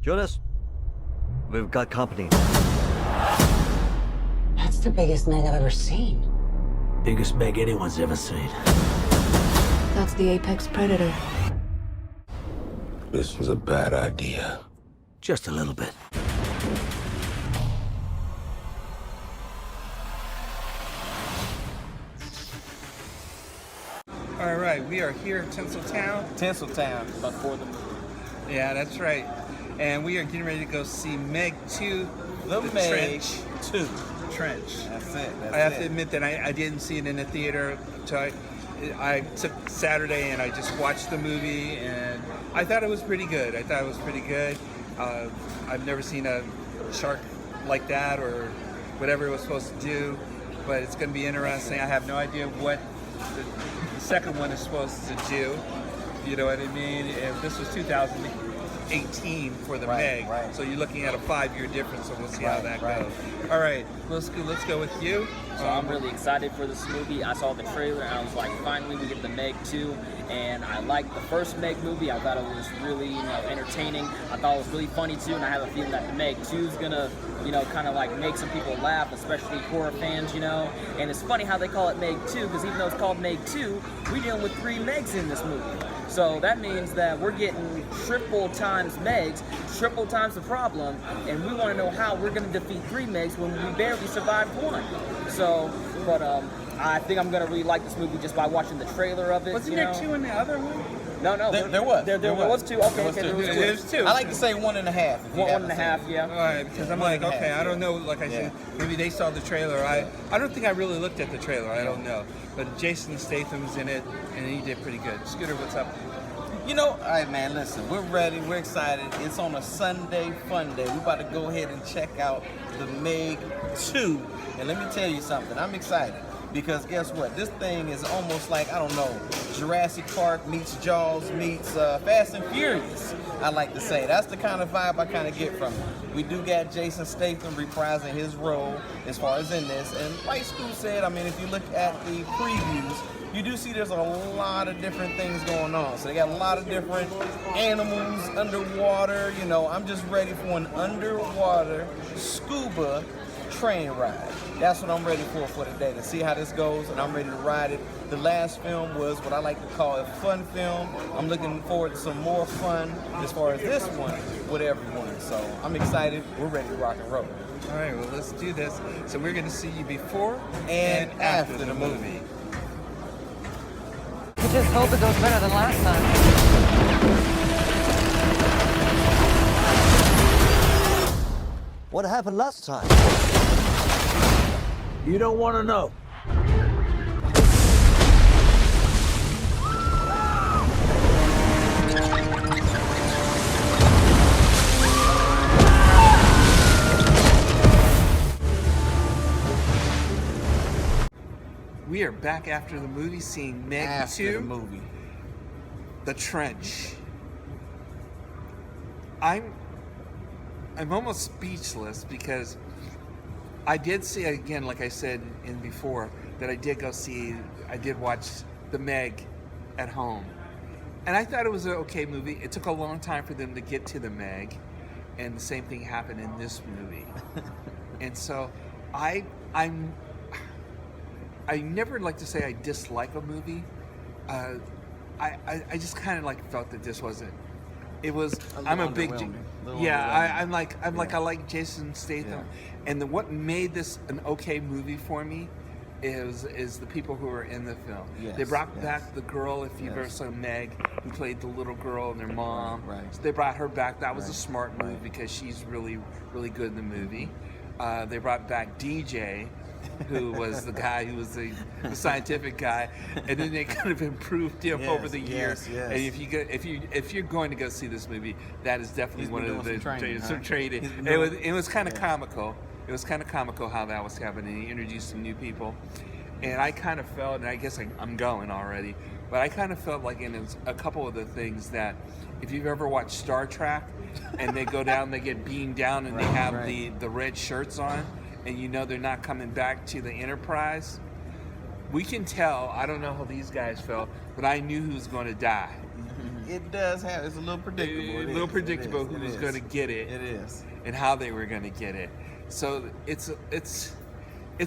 Jonas, we've got company. That's the biggest Meg I've ever seen. Biggest Meg anyone's ever seen. That's the apex predator. This was a bad idea. Just a little bit. All right, we are here in Tinseltown. Tinseltown, before the movie. Yeah, that's right. And we are getting ready to go see Meg 2, The Meg Trench. 2. Trench. That's it. I have to admit that I didn't see it in the theater. So I took Saturday and I just watched the movie, and I thought it was pretty good. I've never seen a shark like that or whatever it was supposed to do, but it's going to be interesting. I have no idea what the second one is supposed to do. You know what I mean? If this was 2018 for the Meg, right. so you're looking at a 5-year difference, so we'll see how that goes. All right, let's go with you. So I'm really excited for this movie. I saw the trailer and I was like, finally we get the Meg 2. And I liked the first Meg movie. I thought it was really, entertaining. I thought it was really funny too. And I have a feeling that the Meg 2 is gonna, kind of like make some people laugh, especially horror fans, And it's funny how they call it Meg 2, because even though it's called Meg 2, we're dealing with 3 Megs in this movie. So that means that we're getting triple times Megs, triple times the problem, and we want to know how we're going to defeat 3 Megs when we barely survived 1. So, but I think I'm going to really like this movie just by watching the trailer of it. Wasn't there 2 in the other one? No, There was. There was 2. Okay, There's 2. I like to say 1.5. One and a half, yeah. All right, because I'm like, okay, I don't know. Like I said, maybe they saw the trailer. I don't think I really looked at the trailer. I don't know. But Jason Statham's in it, and he did pretty good. Scooter, what's up? All right, man, listen, we're ready, we're excited. It's on a Sunday fun day. We're about to go ahead and check out the Meg 2. And let me tell you something, I'm excited. Because guess what? This thing is almost like, I don't know, Jurassic Park meets Jaws meets Fast and Furious, I like to say. That's the kind of vibe I kind of get from it. We do got Jason Statham reprising his role as far as in this. And like Stu said, I mean, if you look at the previews, you do see there's a lot of different things going on. So they got a lot of different animals underwater. I'm just ready for an underwater scuba train ride. That's what I'm ready for today, to see how this goes, and I'm ready to ride it. The last film was what I like to call a fun film. I'm looking forward to some more fun as far as this one with everyone. So I'm excited. We're ready to rock and roll. All right, well, let's do this. So we're going to see you before And after the movie. I just hope it goes better than last time. What happened last time? You don't want to know. We are back after the movie, seeing Meg 2. After the movie. The Trench. I'm almost speechless because I did see, again, like I said in before, that I did watch the Meg at home. And I thought it was an okay movie. It took a long time for them to get to the Meg, and the same thing happened in this movie. And so I never like to say I dislike a movie. I just kind of like felt that this wasn't. It was. I'm a big. I like Jason Statham, and what made this an okay movie for me is the people who were in the film. Yes, they brought back the girl, if you've ever saw Meg, who played the little girl and their mom. Right. So they brought her back. That was a smart move because she's really, really good in the movie. They brought back DJ, who was the guy who was the scientific guy, and then they kind of improved him over the years. Yes. And if you're going to go see this movie, that is definitely one of the training. It was kind of comical. It was kind of comical how that was happening. He introduced some new people, and I kind of felt, and I guess I'm going already, but I kind of felt like in a couple of the things that, if you've ever watched Star Trek, and they go down, they get beamed down, and they have the red shirts on, and they're not coming back to the Enterprise. We can tell. I don't know how these guys felt, but I knew who was going to die. it does have. It's a little predictable. A little predictable who was going to get it. It is. And how they were going to get it. So it's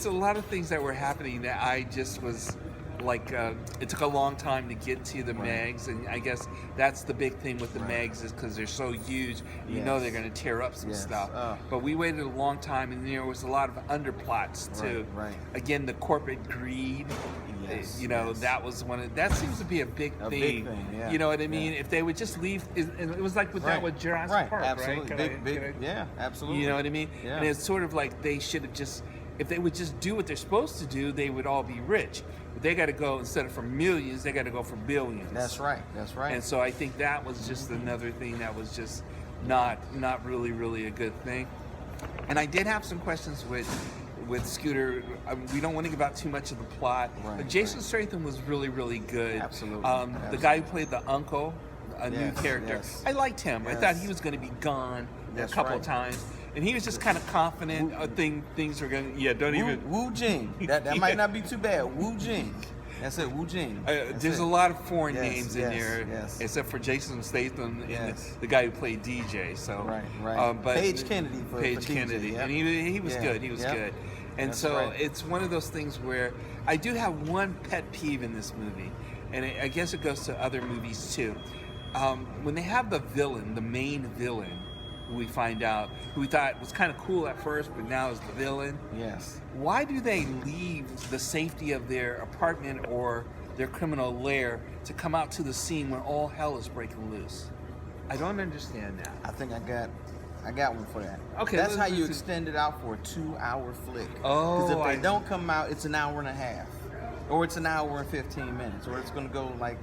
a lot of things that were happening that I just was like, it took a long time to get to the Megs, and I guess that's the big thing with the Megs is because they're so huge, you know they're going to tear up some stuff. But we waited a long time, and there was a lot of underplots too. Right. Again, the corporate greed. That was that seems to be a big thing. Big thing, yeah. You know what I mean? If they would just leave, it was like with that with Jurassic Park, absolutely. right? Yeah, absolutely. You know what I mean? Yeah. And it's sort of like they should have just, if they would just do what they're supposed to do, they would all be rich. But they got to go, instead of for millions, they got to go for billions. That's right. And so I think that was just another thing that was just not really a good thing. And I did have some questions with Scooter. We don't want to give out too much of the plot. But Jason Statham was really good. Absolutely. The guy who played the uncle, a new character. I liked him. I thought he was going to be gone a couple of times. And he was just kind of confident. Things were going. Yeah, don't even. Wu Jing. That might not be too bad. Wu Jing. That's it. Wu Jing. There's a lot of foreign names in there, except for Jason Statham and the guy who played DJ. So right. But Paige Kennedy. Paige Kennedy, and he was good. He was good. And it's one of those things where I do have one pet peeve in this movie, and I guess it goes to other movies too. When they have the villain, the main villain, who we find out, who we thought was kind of cool at first, but now is the villain. Yes. Why do they leave the safety of their apartment or their criminal lair to come out to the scene when all hell is breaking loose? I don't understand that. I think I got one for that. Okay. That's how you extend it out for a 2-hour flick. Oh. Because if they don't come out, it's an hour and a half. Or it's an hour and 15 minutes. Or it's going to go like,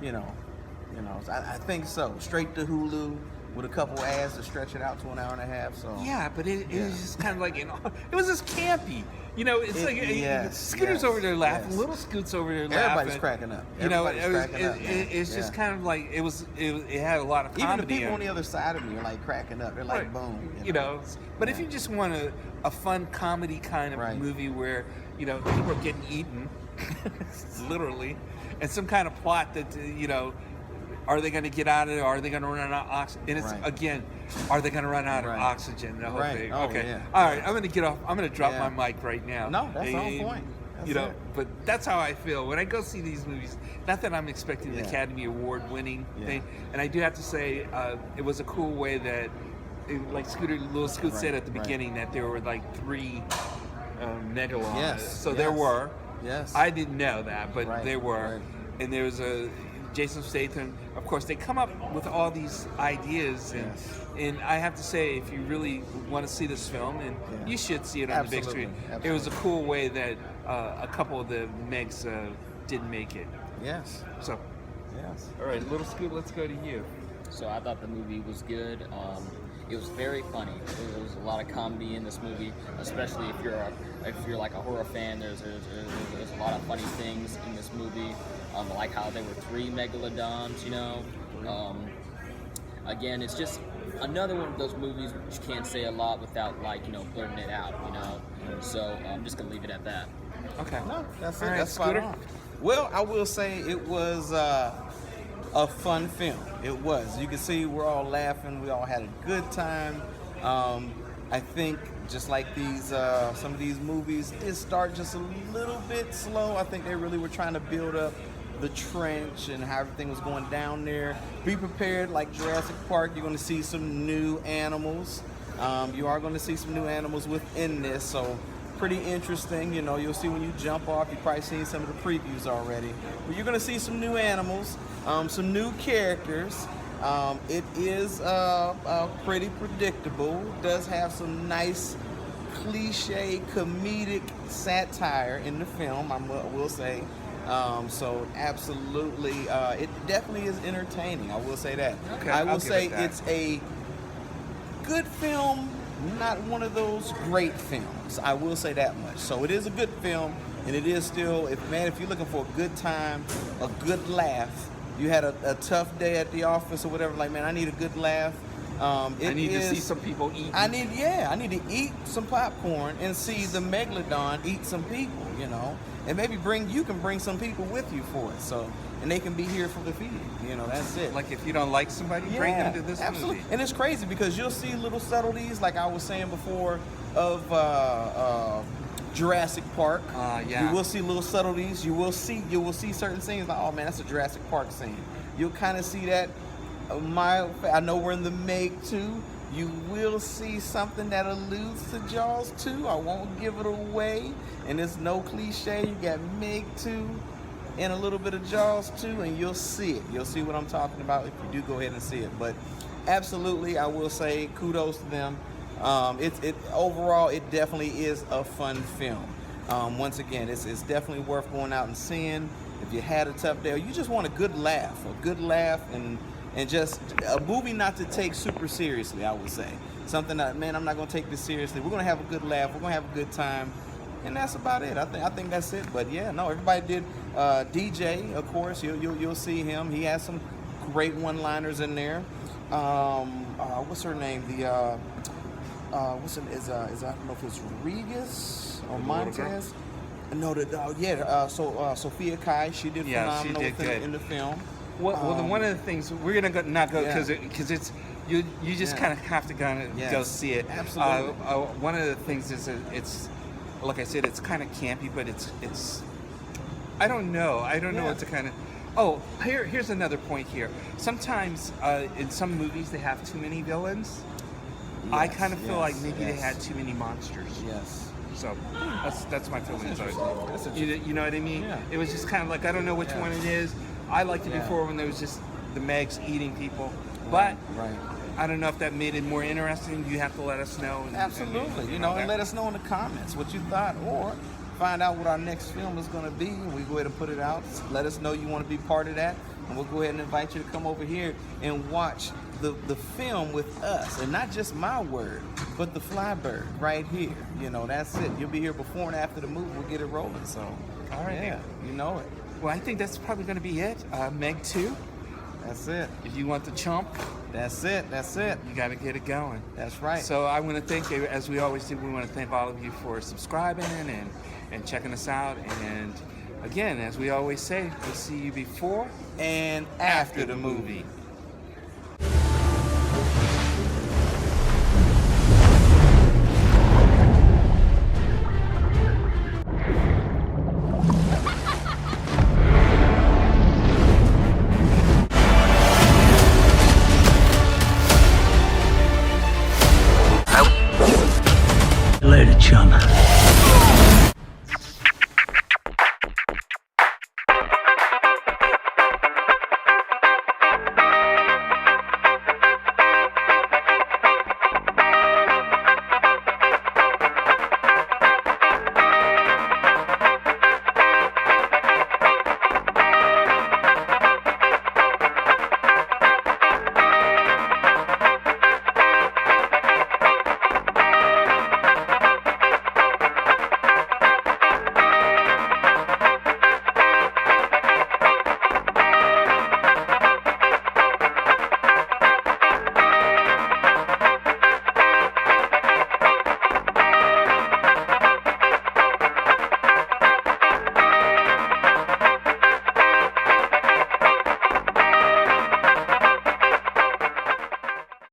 I think so. Straight to Hulu with a couple ads to stretch it out to an hour and a half. So yeah, but it was just kind of like, it was just campy. Scooter's over there laughing, little Scoot's over there laughing. Everybody's cracking up. It's just kind of like it had a lot of comedy. Even the people on the other side of me are like cracking up. They're like, boom. But if you just want a fun comedy kind of movie where people are getting eaten, literally, and some kind of plot that are they going to get out of it? Are they going to run out of oxygen? And it's again, are they going to run out of oxygen? The whole thing. Okay. All right. I'm going to get off. I'm going to drop my mic right now. No, that's on point. But that's how I feel when I go see these movies. Not that I'm expecting the Academy Award winning thing. And I do have to say, it was a cool way that, like Little Scoot said at the beginning, that there were like 3 megalons. Yes. So there were. Yes. I didn't know that, but there were. And there was Jason Statham. Of course, they come up with all these ideas, and I have to say, if you really want to see this film, and you should see it on the big screen, it was a cool way that a couple of the Megs didn't make it. Yes. So. Yes. All right, Little Scoot, let's go to you. So I thought the movie was good. It was very funny. There was a lot of comedy in this movie, especially if you're like a horror fan. There's a lot of funny things in this movie. Like how there were 3 megalodons. Again, it's just another one of those movies where you can't say a lot without blurting it out. So I'm just gonna leave it at that. Okay. No, that's it. All right, That's spot on. Well, I will say it was a fun film. It was. You can see we're all laughing. We all had a good time. I think just like these, some of these movies did start just a little bit slow. I think they really were trying to build up the trench and how everything was going down there. Be prepared, like Jurassic Park, you're going to see some new animals. You are going to see some new animals within this, so pretty interesting. You'll see when you jump off, you've probably seen some of the previews already. But you're going to see some new animals, some new characters. It is pretty predictable. It does have some nice cliche comedic satire in the film, I will say. So absolutely, it definitely is entertaining. I will say that. Okay, I will say it's a good film, not one of those great films. I will say that much. So it is a good film, and it is still, if you're looking for a good time, a good laugh, you had a tough day at the office or whatever, like, man, I need a good laugh, I need to see some people eat. I need to eat some popcorn and see the Megalodon eat some people, you know, and maybe you can bring some people with you for it, so, and they can be here for the feeding, you know, that's it. Like if you don't like somebody, bring them to this absolutely. movie. And it's crazy because you'll see little subtleties, like I was saying before, of Jurassic Park. Yeah. You will see little subtleties. You will see certain scenes like, oh man, that's a Jurassic Park scene. You'll kind of see that. I know we're in the Meg 2. You will see something that alludes to Jaws 2. I won't give it away. And it's no cliche. You got Meg 2 and a little bit of Jaws 2, and you'll see it. You'll see what I'm talking about if you do go ahead and see it. But absolutely, I will say kudos to them. Overall, it definitely is a fun film. Once again, it's definitely worth going out and seeing. If you had a tough day, or you just want a good laugh, and just a movie not to take super seriously, I would say. Something that, man, I'm not gonna take this seriously. We're gonna have a good laugh. We're gonna have a good time, and that's about it. I think that's it. But yeah, no, everybody did. DJ, of course, you'll see him. He has some great one-liners in there. What's her name? I don't know if it's Rodriguez or Montez. No, Sophia Kai, she did phenomenal in the film. Well, one of the things we're gonna not go because it's you just kind of have to go see it. Absolutely. One of the things is it's like I said, it's kind of campy, but it's I don't know what to kind of. Oh, here's another point here. Sometimes in some movies they have too many villains. I kind of feel like maybe they had too many monsters. Yes. So that's my feelings on That's it. You know what I mean? Yeah. It was just kind of like I don't know which one it is. I liked it before when there was just the Megs eating people, but I don't know if that made it more interesting. You have to let us know. Absolutely, and let us know in the comments what you thought, or find out what our next film is going to be, and we go ahead and put it out. Let us know you want to be part of that, and we'll go ahead and invite you to come over here and watch the film with us, and not just my word, but the Flybird right here. That's it. You'll be here before and after the movie. We'll get it rolling. So, all right, yeah, you know it. Well, I think that's probably going to be it. Meg 2. That's it. If you want the chump, that's it. You got to get it going. That's right. So I want to thank you, as we always do. We want to thank all of you for subscribing and checking us out. And again, as we always say, we'll see you before and after the movie.